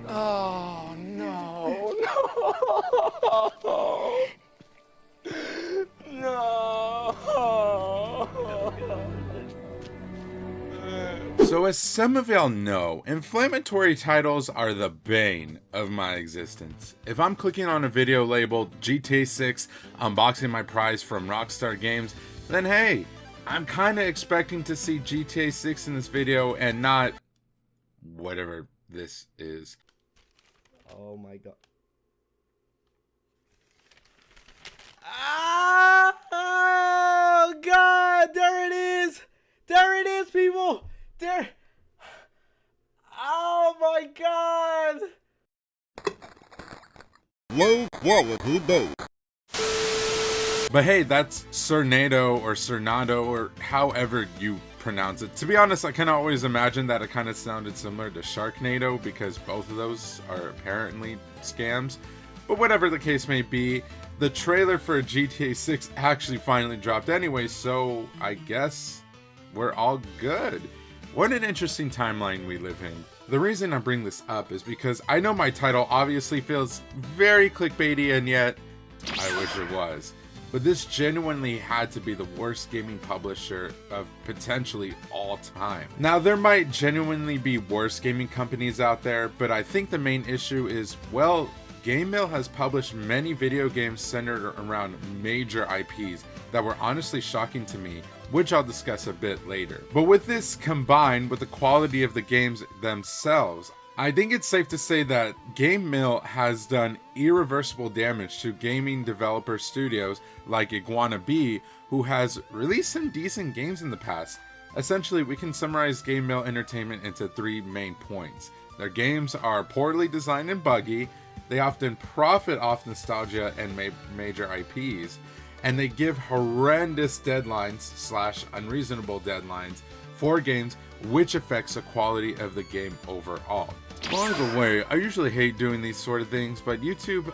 Oh, no, no, no. So as some of y'all know, inflammatory titles are the bane of my existence. If I'm clicking on a video labeled GTA 6 unboxing my prize from Rockstar Games, then hey, I'm kinda expecting to see GTA 6 in this video and not whatever this is. Oh my god. Oh god, there it is! There it is, people! There. Oh my god! Low quality boat. But hey, that's Cernado or Cernado or however you pronounce it. To be honest, I can always imagine that it kind of sounded similar to Sharknado because both of those are apparently scams. But whatever the case may be, the trailer for GTA 6 actually finally dropped anyway, so I guess we're all good. What an interesting timeline we live in. The reason I bring this up is because I know my title obviously feels very clickbaity, and yet I wish it was. But this genuinely had to be the worst gaming publisher of potentially all time. Now, there might genuinely be worse gaming companies out there, but I think the main issue is, well, GameMill has published many video games centered around major IPs that were honestly shocking to me, which I'll discuss a bit later. But with this combined with the quality of the games themselves, I think it's safe to say that GameMill has done irreversible damage to gaming developer studios like IguanaBee, who has released some decent games in the past. Essentially, we can summarize GameMill Entertainment into three main points. Their games are poorly designed and buggy, they often profit off nostalgia and major IPs, and they give horrendous deadlines / unreasonable deadlines for games, which affects the quality of the game overall. By the way, I usually hate doing these sort of things, but YouTube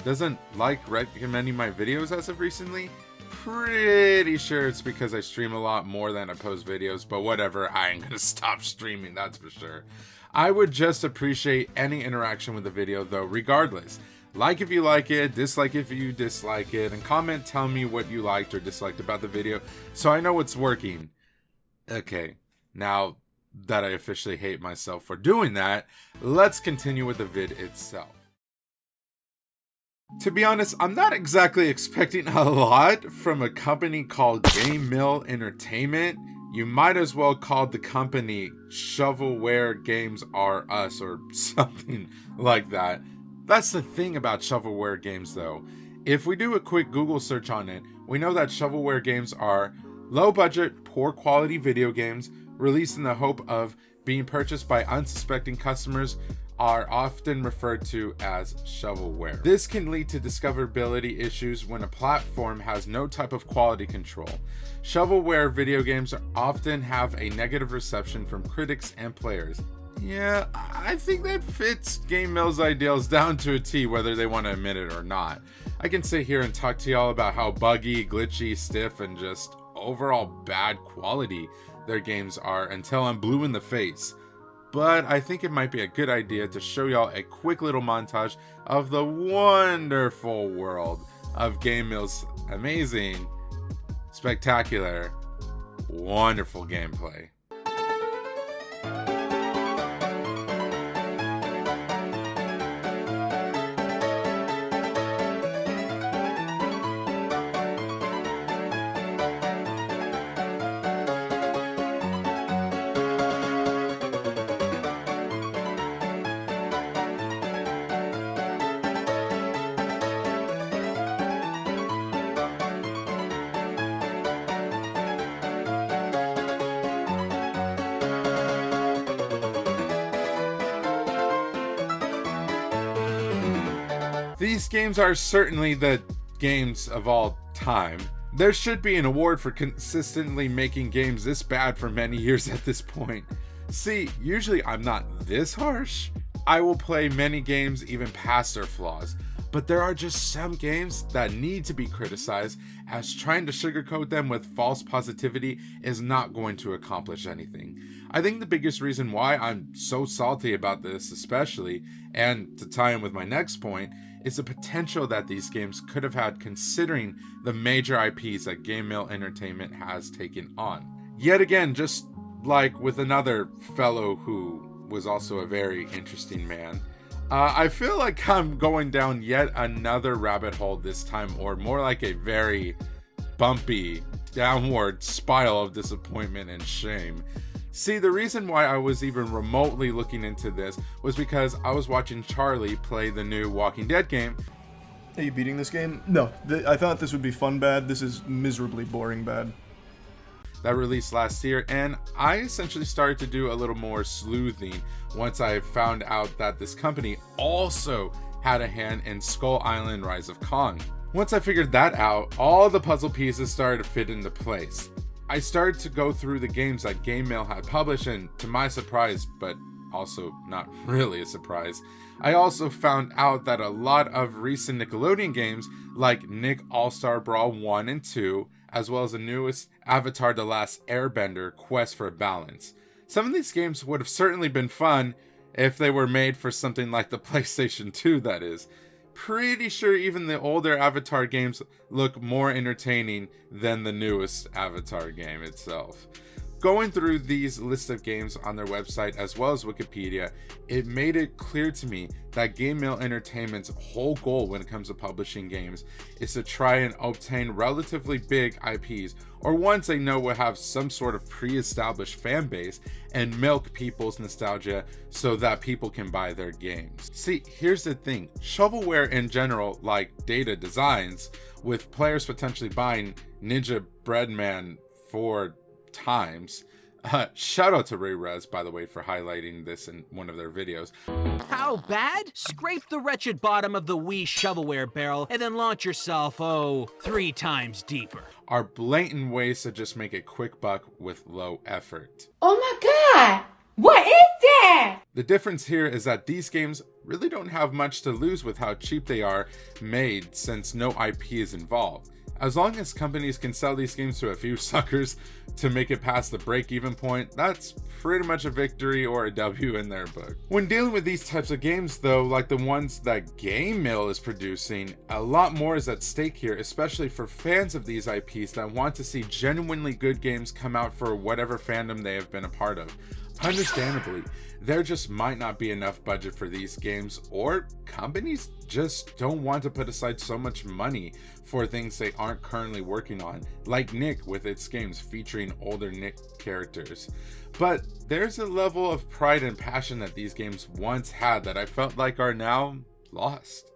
doesn't like recommending my videos as of recently. Pretty sure it's because I stream a lot more than I post videos, but whatever, I ain't gonna stop streaming, that's for sure. I would just appreciate any interaction with the video though, regardless. Like if you like it, dislike if you dislike it, and comment telling me what you liked or disliked about the video so I know it's working. Okay, now that I officially hate myself for doing that, let's continue with the vid itself. To be honest, I'm not exactly expecting a lot from a company called GameMill Entertainment. You might as well call the company Shovelware Games Are Us or something like that. That's the thing about shovelware games though. If we do a quick Google search on it, we know that shovelware games are low budget, poor quality video games released in the hope of being purchased by unsuspecting customers, are often referred to as shovelware. This can lead to discoverability issues when a platform has no type of quality control. Shovelware video games often have a negative reception from critics and players. Yeah, I think that fits GameMill's ideals down to a T, whether they want to admit it or not. I can sit here and talk to y'all about how buggy, glitchy, stiff, and just overall bad quality their games are until I'm blue in the face. But I think it might be a good idea to show y'all a quick little montage of the wonderful world of GameMill's amazing, spectacular, wonderful gameplay. These games are certainly the games of all time. There should be an award for consistently making games this bad for many years at this point. See, usually I'm not this harsh. I will play many games even past their flaws. but there are just some games that need to be criticized, as trying to sugarcoat them with false positivity is not going to accomplish anything. I think the biggest reason why I'm so salty about this especially, and to tie in with my next point, is the potential that these games could have had considering the major IPs that GameMill Entertainment has taken on. Yet again, just like with another fellow who was also a very interesting man, I feel like I'm going down yet another rabbit hole this time, or more like a very bumpy downward spiral of disappointment and shame. See, the reason why I was even remotely looking into this was because I was watching Charlie play the new Walking Dead game. Are you beating this game? No, I thought this would be fun bad. This is miserably boring bad. That released last year, and I essentially started to do a little more sleuthing once I found out that this company also had a hand in Skull Island: Rise of Kong. Once I figured that out, all the puzzle pieces started to fit into place. I started to go through the games that GameMill had published, and to my surprise, but also not really a surprise, I also found out that a lot of recent Nickelodeon games like Nick All-Star Brawl 1 and 2, as well as the newest Avatar: The Last Airbender Quest for Balance. Some of these games would have certainly been fun if they were made for something like the PlayStation 2, that is. Pretty sure even the older Avatar games look more entertaining than the newest Avatar game itself. Going through these lists of games on their website as well as Wikipedia, it made it clear to me that GameMill Entertainment's whole goal when it comes to publishing games is to try and obtain relatively big IPs, or ones they know will have some sort of pre-established fan base, and milk people's nostalgia so that people can buy their games. See, here's the thing. Shovelware in general, like Data Designs, with players potentially buying Ninja Breadman 4 times. Shout out to Ray Rez, by the way, for highlighting this in one of their videos. How bad? Scrape the wretched bottom of the wee shovelware barrel and then launch yourself, 3 times deeper. Are blatant ways to just make a quick buck with low effort. Oh my god! What is that? The difference here is that these games really don't have much to lose with how cheap they are made, since no IP is involved. As long as companies can sell these games to a few suckers to make it past the break-even point, that's pretty much a victory or a W in their book. When dealing with these types of games though, like the ones that GameMill is producing, a lot more is at stake here, especially for fans of these IPs that want to see genuinely good games come out for whatever fandom they have been a part of. Understandably, there just might not be enough budget for these games, or companies just don't want to put aside so much money for things they aren't currently working on, like Nick with its games featuring older Nick characters. But there's a level of pride and passion that these games once had that I felt like are now lost.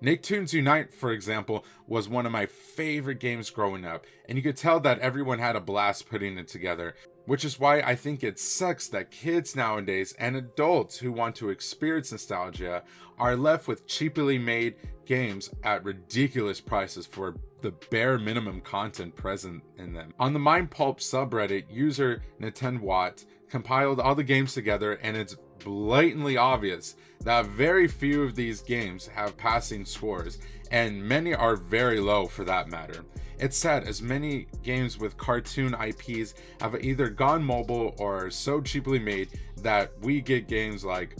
Nicktoons Unite, for example, was one of my favorite games growing up, and you could tell that everyone had a blast putting it together. Which is why I think it sucks that kids nowadays and adults who want to experience nostalgia are left with cheaply made games at ridiculous prices for the bare minimum content present in them. On the Mind Pulp subreddit, user Nintendo compiled all the games together, and it's blatantly obvious that very few of these games have passing scores, and many are very low for that matter. It's sad, as many games with cartoon IPs have either gone mobile or are so cheaply made that we get games like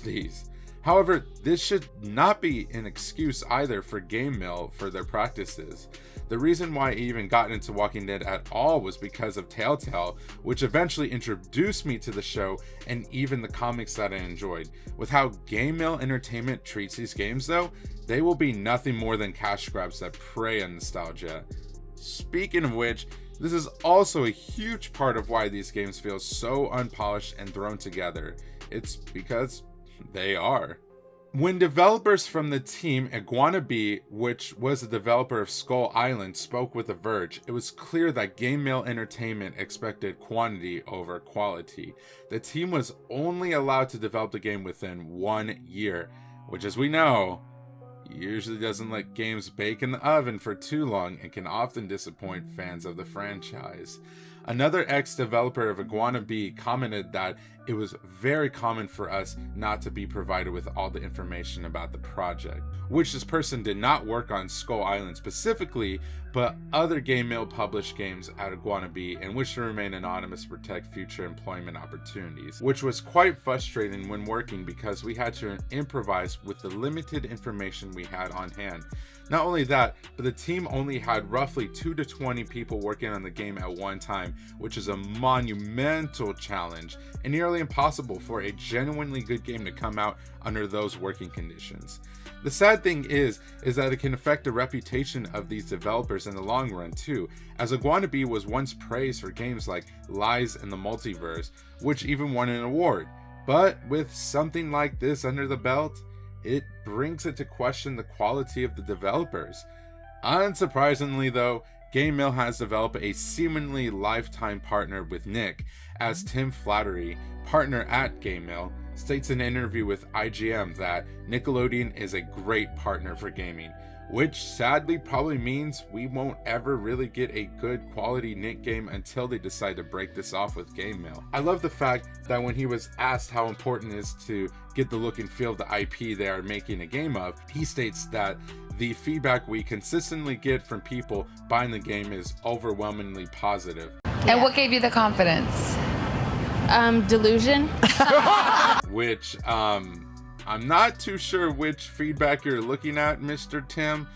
these. However, this should not be an excuse either for GameMill for their practices. The reason why I even got into Walking Dead at all was because of Telltale, which eventually introduced me to the show and even the comics that I enjoyed. With how GameMill Entertainment treats these games though, they will be nothing more than cash grabs that prey on nostalgia. Speaking of which, this is also a huge part of why these games feel so unpolished and thrown together. It's because they are. When developers from the team IguanaBee, which was the developer of Skull Island, spoke with The Verge, it was clear that GameMill Entertainment expected quantity over quality. The team was only allowed to develop the game within 1 year, which, as we know, usually doesn't let games bake in the oven for too long and can often disappoint fans of the franchise. Another ex-developer of IguanaBee commented that it was very common for us not to be provided with all the information about the project, which this person did not work on Skull Island specifically, but other GameMill published games at IguanaBee, and wish to remain anonymous to protect future employment opportunities, which was quite frustrating when working because we had to improvise with the limited information we had on hand. Not only that, but the team only had roughly 2 to 20 people working on the game at one time, which is a monumental challenge and nearly impossible for a genuinely good game to come out under those working conditions. The sad thing is that it can affect the reputation of these developers in the long run too, as IguanaBee was once praised for games like Lies in the Multiverse, which even won an award. But with something like this under the belt, it brings it to question the quality of the developers. Unsurprisingly though, GameMill has developed a seemingly lifetime partner with Nick, as Tim Flattery, partner at GameMill, states in an interview with IGM that Nickelodeon is a great partner for gaming, which sadly probably means we won't ever really get a good quality Nick game until they decide to break this off with GameMill. I love the fact that when he was asked how important it is to get the look and feel of the IP they are making a game of, he states that the feedback we consistently get from people buying the game is overwhelmingly positive. And what gave you the confidence? Delusion. Which, I'm not too sure which feedback you're looking at, Mr. Tim,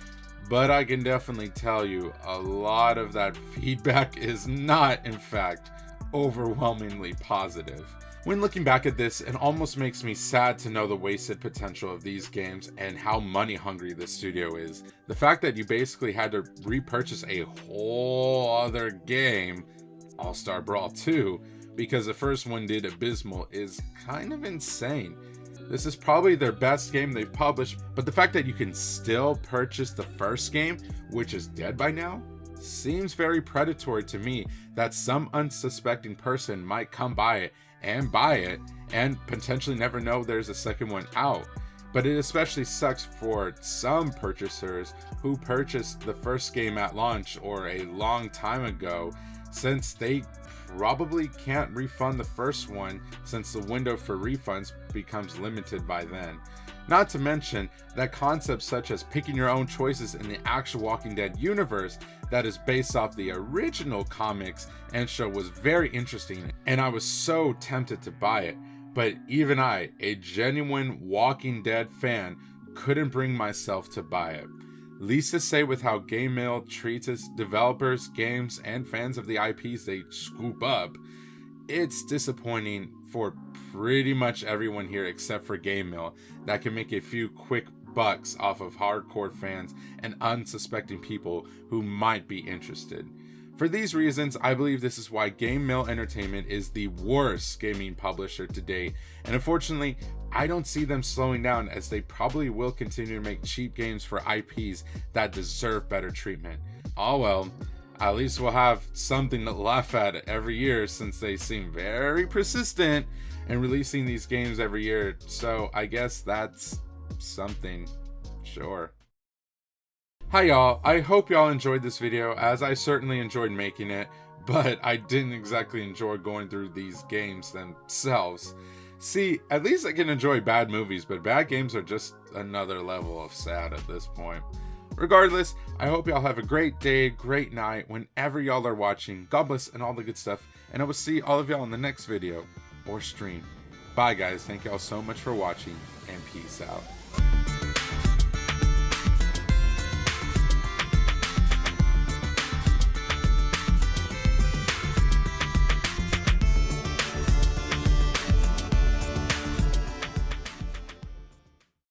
but I can definitely tell you a lot of that feedback is not, in fact, overwhelmingly positive. When looking back at this, it almost makes me sad to know the wasted potential of these games and how money hungry the studio is. The fact that you basically had to repurchase a whole other game, All-Star Brawl 2, because the first one did abysmal is kind of insane. This is probably their best game they've published, but the fact that you can still purchase the first game, which is dead by now, seems very predatory to me, that some unsuspecting person might come by it and buy it and potentially never know there's a second one out. But it especially sucks for some purchasers who purchased the first game at launch or a long time ago, since they probably can't refund the first one since the window for refunds becomes limited by then. Not to mention that concepts such as picking your own choices in the actual Walking Dead universe that is based off the original comics and show was very interesting, and I was so tempted to buy it. But even I, a genuine Walking Dead fan, couldn't bring myself to buy it. Least to say with how GameMill treats its developers, games, and fans of the IPs they scoop up, it's disappointing for pretty much everyone here except for GameMill that can make a few quick bucks off of hardcore fans and unsuspecting people who might be interested. For these reasons, I believe this is why GameMill Entertainment is the worst gaming publisher to date, and unfortunately, I don't see them slowing down, as they probably will continue to make cheap games for IPs that deserve better treatment. Oh well, at least we'll have something to laugh at every year, since they seem very persistent in releasing these games every year, so I guess that's something, sure. Hi y'all, I hope y'all enjoyed this video, as I certainly enjoyed making it, but I didn't exactly enjoy going through these games themselves. See, at least I can enjoy bad movies, but bad games are just another level of sad at this point. Regardless, I hope y'all have a great day, great night, whenever y'all are watching. God bless and all the good stuff, and I will see all of y'all in the next video or stream. Bye guys, thank y'all so much for watching, and peace out.